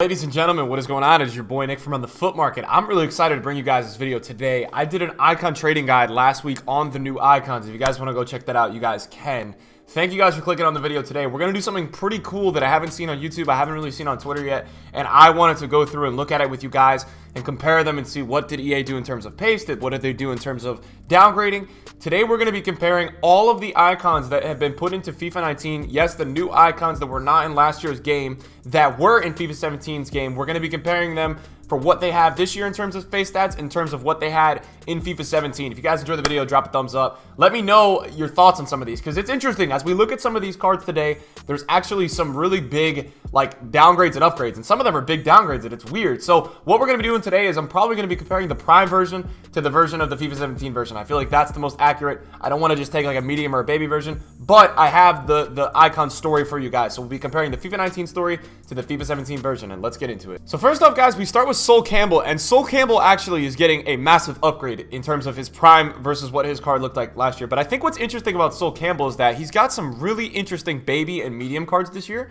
Ladies and gentlemen, what is going on? It is your boy Nick from On The Foot Market. I'm really excited to bring you guys this video today. I did an icon trading guide last week on the new icons. If you guys want to go check that out, you guys can. Thank you guys for clicking on the video today. We're going to do something pretty cool that I haven't seen on YouTube. I haven't really seen on Twitter yet. And I wanted to go through and look at it with you guys and compare them and see what did EA do in terms of pace, what did they do in terms of downgrading. Today we're going to be comparing all of the icons that have been put into FIFA 19. Yes, the new icons that were not in last year's game that were in FIFA 17's game. We're going to be comparing them for what they have this year in terms of face stats, in terms of what they had in FIFA 17. If you guys enjoyed the video, drop a thumbs up. Let me know your thoughts on some of these, because it's interesting. As we look at some of these cards today, there's actually some really big downgrades and upgrades, and some of them are big downgrades, and it's weird. So what we're going to be doing today is I'm probably going to be comparing the Prime version to the version of the FIFA 17 version. I feel like that's the most accurate. I don't want to just take like a medium or a baby version, but I have the icon story for you guys. So we'll be comparing the FIFA 19 story to the FIFA 17 version, and let's get into it. So first off, guys, we start with Sol Campbell, and Sol Campbell actually is getting a massive upgrade in terms of his prime versus what his card looked like last year. But I think what's interesting about Sol Campbell is that he's got some really interesting baby and medium cards this year,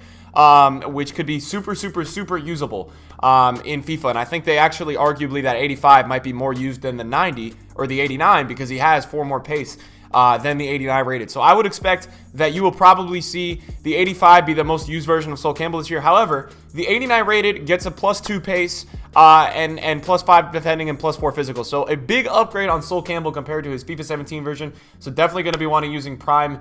which could be super usable in FIFA. And I think they actually arguably that 85 might be more used than the 90 or the 89 because he has 4 more pace than the 89 rated. So I would expect that you will probably see the 85 be the most used version of Sol Campbell this year. However, the 89 rated gets a +2 pace and +5 defending and +4 physical. So a big upgrade on Sol Campbell compared to his FIFA 17 version. So definitely going to be wanting using Prime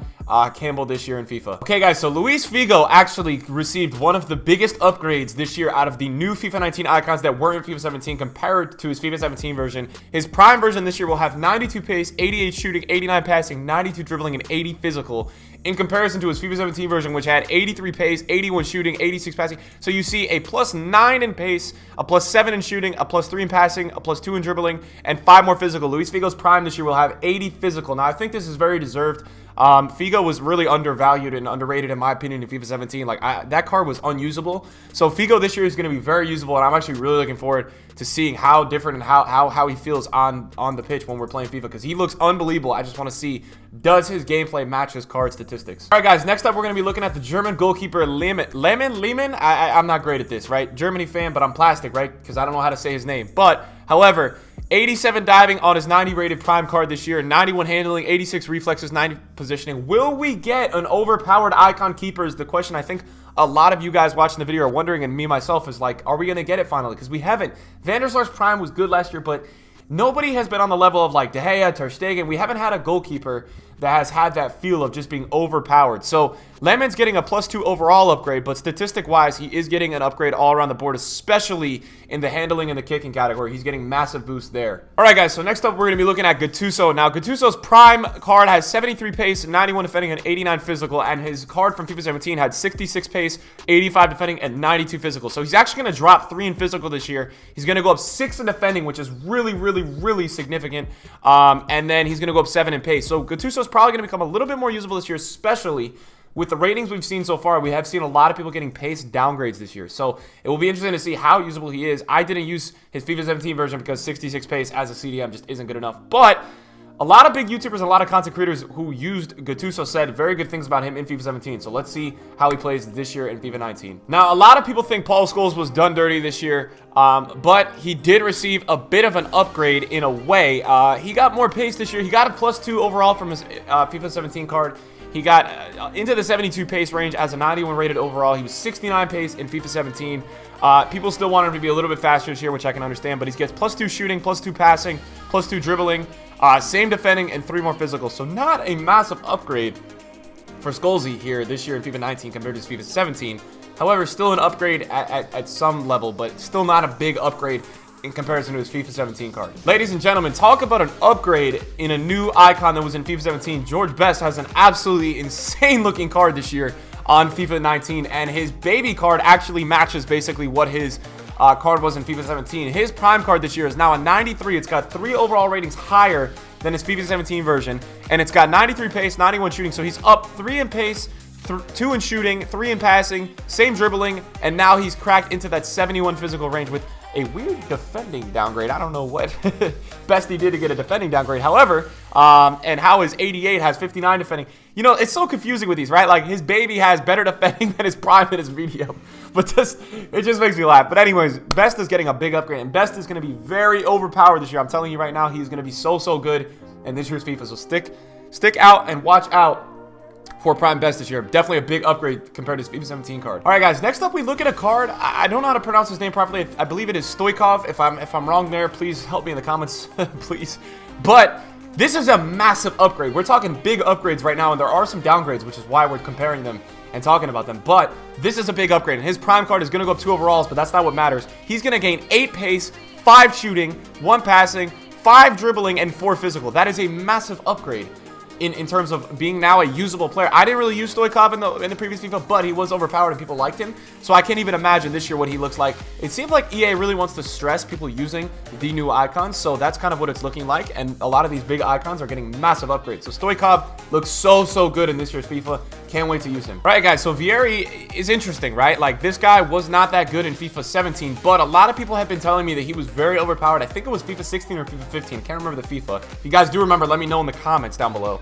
Campbell this year in FIFA. Okay, guys, so Luis Figo actually received one of the biggest upgrades this year out of the new FIFA 19 icons that were in FIFA 17 compared to his FIFA 17 version. His Prime version this year will have 92 pace, 88 shooting, 89 passing, 92 dribbling, and 80 physical, in comparison to his FIFA 17 version, which had 83 pace, 81 shooting, 86 passing. So you see a +9 in pace, a +7 in shooting, a +3 in passing, a +2 in dribbling, and 5 more physical. Luis Figo's Prime this year will have 80 physical. Now, I think this is very deserved. Figo was really undervalued and underrated in my opinion in FIFA 17. That card was unusable. So Figo this year is going to be very usable, and I'm actually really looking forward to seeing how different and how he feels on the pitch when we're playing FIFA, because he looks unbelievable. I just want to see, does his gameplay match his card statistics? All right, guys, next up we're going to be looking at the German goalkeeper Lehmann. I'm not great at this, right? Germany fan, but I'm plastic, right? Because I don't know how to say his name. But however, 87 diving on his 90 rated Prime card this year, 91 handling, 86 reflexes, 90 positioning. Will we get an overpowered icon keeper is the question I think a lot of you guys watching the video are wondering, and me myself is like, are we going to get it finally? Because we haven't. Van der Sar's Prime was good last year, but nobody has been on the level of like De Gea, Ter Stegen. We haven't had a goalkeeper that has had that feel of just being overpowered. So Lehmann's getting a +2 overall upgrade, but statistic-wise, he is getting an upgrade all around the board, especially in the handling and the kicking category. He's getting massive boost there. All right, guys, so next up, we're going to be looking at Gattuso. Now, Gattuso's Prime card has 73 pace, 91 defending, and 89 physical, and his card from FIFA 17 had 66 pace, 85 defending, and 92 physical. So he's actually going to drop 3 in physical this year. He's going to go up 6 in defending, which is really significant, and then he's going to go up 7 in pace. So Gattuso's probably going to become a little bit more usable this year, especially with the ratings we've seen so far. We have seen a lot of people getting pace downgrades this year, so it will be interesting to see how usable he is. I didn't use his FIFA 17 version because 66 pace as a CDM just isn't good enough, but a lot of big YouTubers and a lot of content creators who used Gattuso said very good things about him in FIFA 17. So let's see how he plays this year in FIFA 19. Now, a lot of people think Paul Scholes was done dirty this year, but he did receive a bit of an upgrade in a way. He got more pace this year. He got a +2 overall from his FIFA 17 card. He got into the 72 pace range as a 91 rated overall. He was 69 pace in FIFA 17. People still want him to be a little bit faster this year, which I can understand, but he gets +2 shooting, +2 passing, +2 dribbling, same defending, and 3 more physical. So not a massive upgrade for Scholesy here this year in FIFA 19 compared to his FIFA 17. However, still an upgrade at some level, but still not a big upgrade in comparison to his FIFA 17 card. Ladies and gentlemen, talk about an upgrade in a new icon that was in FIFA 17. George Best has an absolutely insane looking card this year on FIFA 19, and his baby card actually matches basically what his card was in FIFA 17. His Prime card this year is now a 93. It's got 3 overall ratings higher than his FIFA 17 version, and it's got 93 pace, 91 shooting, so he's up 3 in pace, 2 in shooting, 3 in passing, same dribbling, and now he's cracked into that 71 physical range with a weird defending downgrade. I don't know what best he did to get a defending downgrade. However, and how his 88 has 59 defending. You know, it's so confusing with these, right? Like, his baby has better defending than his prime and his medium. But it just makes me laugh. But anyways, Best is getting a big upgrade, and Best is going to be very overpowered this year. I'm telling you right now, he's going to be so good in this year's FIFA. So stick out and watch out for Prime Best this year. Definitely a big upgrade compared to his FIFA 17 card. All right, guys. Next up, we look at a card. I don't know how to pronounce his name properly. I believe it is Stoikov. If I'm wrong there, please help me in the comments, please. But this is a massive upgrade. We're talking big upgrades right now, and there are some downgrades, which is why we're comparing them and talking about them. But this is a big upgrade, and his Prime card is going to go up 2 overalls, but that's not what matters. He's going to gain 8 pace, 5 shooting, 1 passing, 5 dribbling, and 4 physical. That is a massive upgrade in terms of being now a usable player. I didn't really use Stoikov in the previous FIFA, but he was overpowered and people liked him. So I can't even imagine this year what he looks like. It seems like EA really wants to stress people using the new icons, so that's kind of what it's looking like. And a lot of these big icons are getting massive upgrades. So Stoikov looks so good in this year's FIFA. Can't wait to use him. All right, guys, so Vieri is interesting, right? Like, this guy was not that good in FIFA 17, but a lot of people have been telling me that he was very overpowered. I think it was FIFA 16 or FIFA 15. Can't remember the FIFA. If you guys do remember, let me know in the comments down below.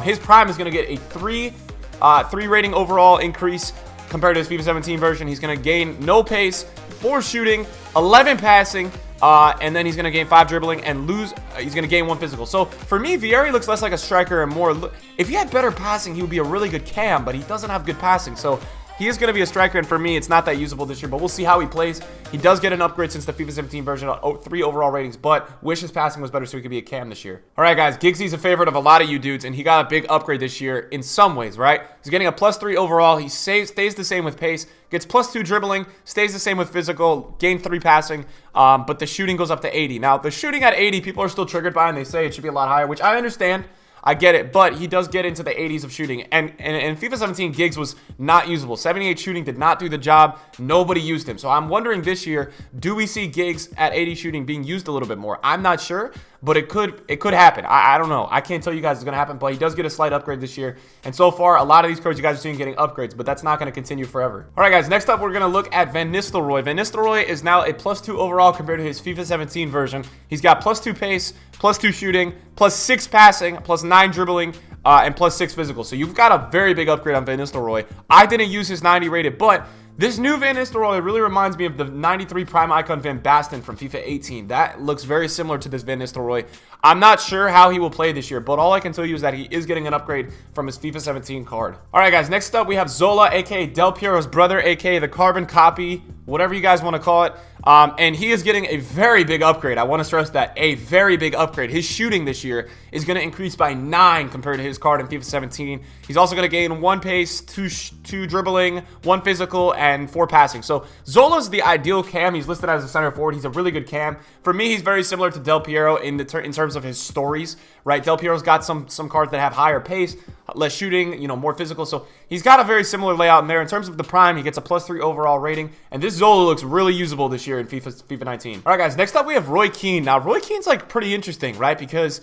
His prime is going to get a 3 rating overall increase compared to his FIFA 17 version. He's going to gain no pace, 4 shooting, 11 passing, and then he's going to gain 5 dribbling and lose. He's going to gain 1 physical. So for me, Vieri looks less like a striker and more. If he had better passing, he would be a really good cam, but he doesn't have good passing. So he is going to be a striker, and for me, it's not that usable this year, but we'll see how he plays. He does get an upgrade since the FIFA 17 version, 3 overall ratings, but wish his passing was better so he could be a cam this year. All right, guys, Giggsy's a favorite of a lot of you dudes, and he got a big upgrade this year in some ways, right? He's getting a +3 overall. He stays the same with pace, gets +2 dribbling, stays the same with physical, gain 3 passing, but the shooting goes up to 80. Now, the shooting at 80, people are still triggered by, and they say it should be a lot higher, which I understand. I get it, but he does get into the 80s of shooting. And in FIFA 17, Giggs was not usable. 78 shooting did not do the job. Nobody used him. So I'm wondering this year, do we see Giggs at 80 shooting being used a little bit more? I'm not sure, but it could happen. I don't know. I can't tell you guys it's going to happen, but he does get a slight upgrade this year. And so far, a lot of these cards you guys are seeing getting upgrades, but that's not going to continue forever. All right, guys, next up, we're going to look at Van Nistelrooy. Van Nistelrooy is now a +2 overall compared to his FIFA 17 version. He's got +2 pace, +2 shooting, +6 passing, +9 dribbling, and +6 physical. So you've got a very big upgrade on Van Nistelrooy. I didn't use his 90 rated, but this new Van Nistelrooy really reminds me of the 93 Prime Icon Van Basten from FIFA 18. That looks very similar to this Van Nistelrooy. I'm not sure how he will play this year, but all I can tell you is that he is getting an upgrade from his FIFA 17 card. All right, guys, next up we have Zola, aka Del Piero's brother, aka the carbon copy, whatever you guys want to call it. And he is getting a very big upgrade. I want to stress that, a very big upgrade. His shooting this year is going to increase by 9 compared to his card in FIFA 17. He's also going to gain 1 pace, 2 dribbling, 1 physical, and 4 passing. So Zola's the ideal cam. He's listed as a center forward. He's a really good cam. For me, he's very similar to Del Piero in terms of his stories, right? Del Piero's got some cards that have higher pace, less shooting, you know, more physical. So he's got a very similar layout in there. In terms of the prime, he gets a +3 overall rating, and this Zola looks really usable this year in FIFA 19. All right, guys, next up we have Roy Keane. Now, Roy Keane's like pretty interesting, right? Because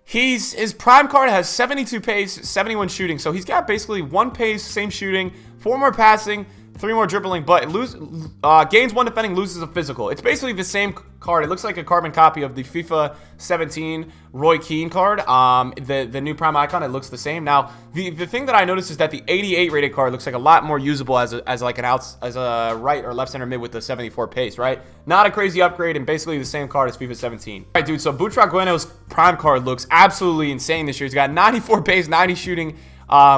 his prime card has 72 pace, 71 shooting. So he's got basically 1 pace, same shooting, 4 more passing, 3 more dribbling, but gains 1 defending, loses a physical. It's basically the same card. It looks like a carbon copy of the FIFA 17 Roy Keane card. The new Prime Icon, it looks the same. Now, the thing that I noticed is that the 88 rated card looks like a lot more usable as a right or left center mid with the 74 pace, right? Not a crazy upgrade and basically the same card as FIFA 17. All right, dude, so Butragueno's Prime card looks absolutely insane this year. He's got 94 pace, 90 shooting,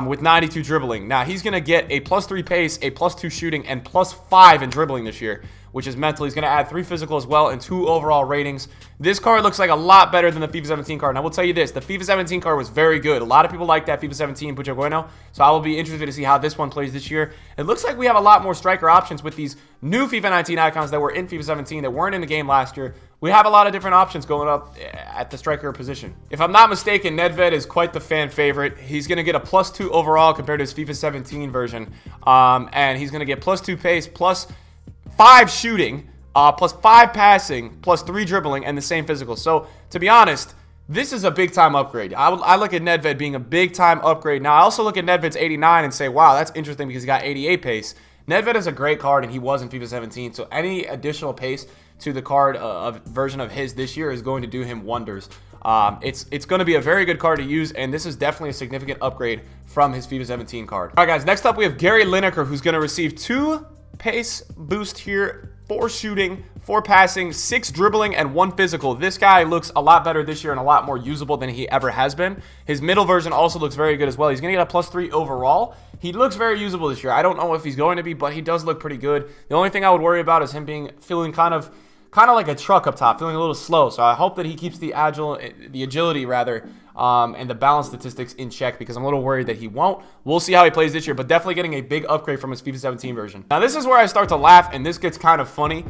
with 92 dribbling. Now, he's going to get a +3 pace, a +2 shooting, and +5 in dribbling this year, which is mental. He's going to add 3 physical as well and 2 overall ratings. This card looks like a lot better than the FIFA 17 card. And I will tell you this, the FIFA 17 card was very good. A lot of people like that FIFA 17 Butragueno, so I will be interested to see how this one plays this year. It looks like we have a lot more striker options with these new FIFA 19 icons that were in FIFA 17 that weren't in the game last year. We have a lot of different options going up at the striker position. If I'm not mistaken, Nedved is quite the fan favorite. He's going to get a +2 overall compared to his FIFA 17 version. And he's going to get +2 pace, +5 shooting, +5 passing, +3 dribbling, and the same physical. So, to be honest, This is a big-time upgrade. I look at Nedved being a big-time upgrade. Now, I also look at Nedved's 89 and say, wow, that's interesting because he got 88 pace. Nedved is a great card, and he was in FIFA 17, so any additional pace to the card version of his this year is going to do him wonders. It's going to be a very good card to use, and this is definitely a significant upgrade from his FIFA 17 card. All right, guys, next up we have Gary Lineker, who's going to receive 2 pace boost here, 4 shooting, 4 passing, 6 dribbling, and 1 physical. This guy looks a lot better this year and a lot more usable than he ever has been. His middle version also looks very good as well. He's going to get a +3 overall. He looks very usable this year. I don't know if he's going to be, but he does look pretty good. The only thing I would worry about is him feeling kind of like a truck up top, feeling a little slow. So I hope that he keeps the agility rather, and the balance statistics in check, because I'm a little worried that he won't. We'll see how he plays this year, but definitely getting a big upgrade from his FIFA 17 version. Now, this is where I start to laugh, and this gets kind of funny.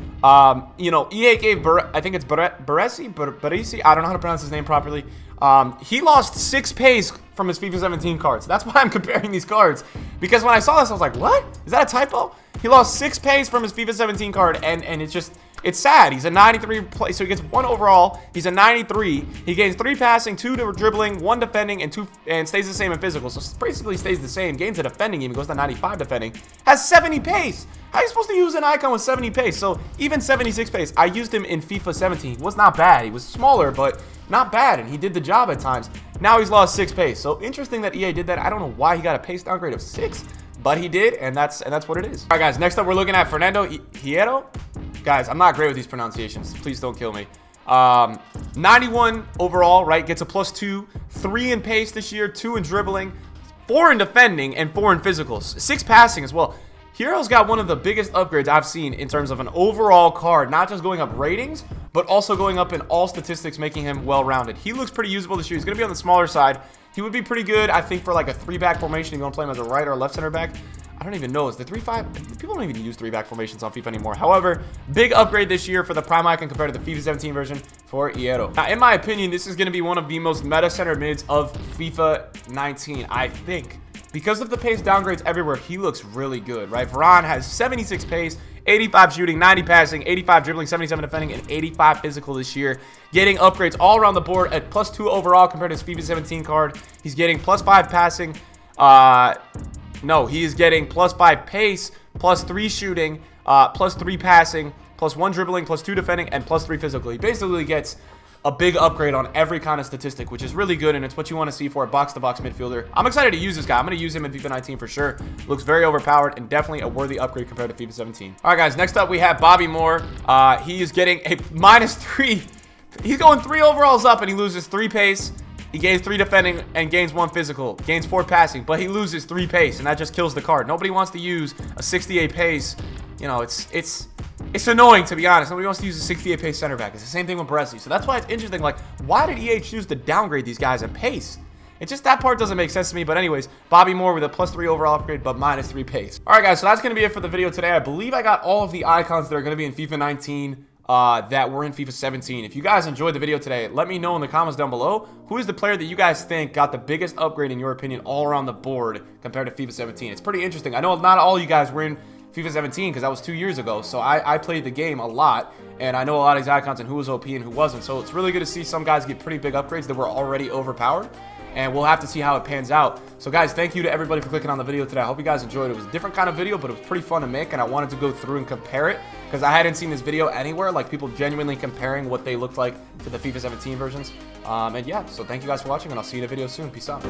You know, EA gave, I think it's Baresi, I don't know how to pronounce his name properly. He lost 6 pace from his FIFA 17 cards. That's why I'm comparing these cards, because when I saw this, I was like, what? Is that a typo? He lost 6 pace from his FIFA 17 card, and it's just... it's sad. He's a 93 play, so he gets 1 overall. He's a 93. He gains 3 passing, 2 dribbling, 1 defending, and stays the same in physical. So basically stays the same. Gains a defending, even goes to 95 defending. Has 70 pace. How are you supposed to use an icon with 70 pace? So even 76 pace. I used him in FIFA 17. He was not bad. He was smaller, but not bad, and he did the job at times. Now he's lost 6 pace. So interesting that EA did that. I don't know why he got a pace downgrade of 6, but he did, and that's what it is. All right, guys. Next up, we're looking at Fernando Hierro. Guys, I'm not great with these pronunciations. Please don't kill me. 91 overall, right? Gets a +2. 3 in pace this year, 2 in dribbling, 4 in defending, and 4 in physicals. 6 passing as well. Hiero's got one of the biggest upgrades I've seen in terms of an overall card, not just going up ratings, but also going up in all statistics, making him well-rounded. He looks pretty usable this year. He's going to be on the smaller side. He would be pretty good, I think, for like a 3-back formation. If you want to play him as a right or a left center back. I don't even know. Is the 3-5? People don't even use 3-back formations on FIFA anymore. However, big upgrade this year for the Prime Icon compared to the FIFA 17 version for Hierro. Now, in my opinion, this is going to be one of the most meta-centered mids of FIFA 19, I think. Because of the pace downgrades everywhere, he looks really good, right? Varane has 76 pace, 85 shooting, 90 passing, 85 dribbling, 77 defending, and 85 physical this year. Getting upgrades all around the board at +2 overall compared to his FIFA 17 card. He's getting +5 passing. No, he is getting +5 pace, +3 shooting, +3 passing, +1 dribbling, +2 defending, and +3 physical. He basically gets a big upgrade on every kind of statistic, which is really good, and it's what you want to see for a box-to-box midfielder. I'm excited to use this guy. I'm going to use him in FIFA 19 for sure. Looks very overpowered and definitely a worthy upgrade compared to FIFA 17. All right, guys, next up we have Bobby Moore. He is getting a -3. He's going 3 overalls up, and he loses 3 pace. He gains 3 defending and gains 1 physical. Gains 4 passing, but he loses 3 pace, and that just kills the card. Nobody wants to use a 68 pace. You know, it's annoying, to be honest. Nobody wants to use a 68 pace center back. It's the same thing with Baresi. So that's why it's interesting. Like, why did EA choose to downgrade these guys in pace? It's just that part doesn't make sense to me. But anyways, Bobby Moore with a +3 overall upgrade, but -3 pace. All right, guys. So that's going to be it for the video today. I believe I got all of the icons that are going to be in FIFA 19 that were in FIFA 17. If you guys enjoyed the video today, let me know in the comments down below. Who is the player that you guys think got the biggest upgrade in your opinion all around the board compared to FIFA 17? It's pretty interesting. I know not all you guys were in FIFA 17 because that was 2 years ago, so I played the game a lot, and I know a lot of these icons and who was OP and who wasn't, so it's really good to see some guys get pretty big upgrades that were already overpowered, and we'll have to see how it pans out. So guys, thank you to everybody for clicking on the video today. I hope you guys enjoyed it. It was a different kind of video, but it was pretty fun to make, and I wanted to go through and compare it because I hadn't seen this video anywhere, like people genuinely comparing what they looked like to the FIFA 17 versions. And yeah, so thank you guys for watching, and I'll see you in a video soon. Peace out.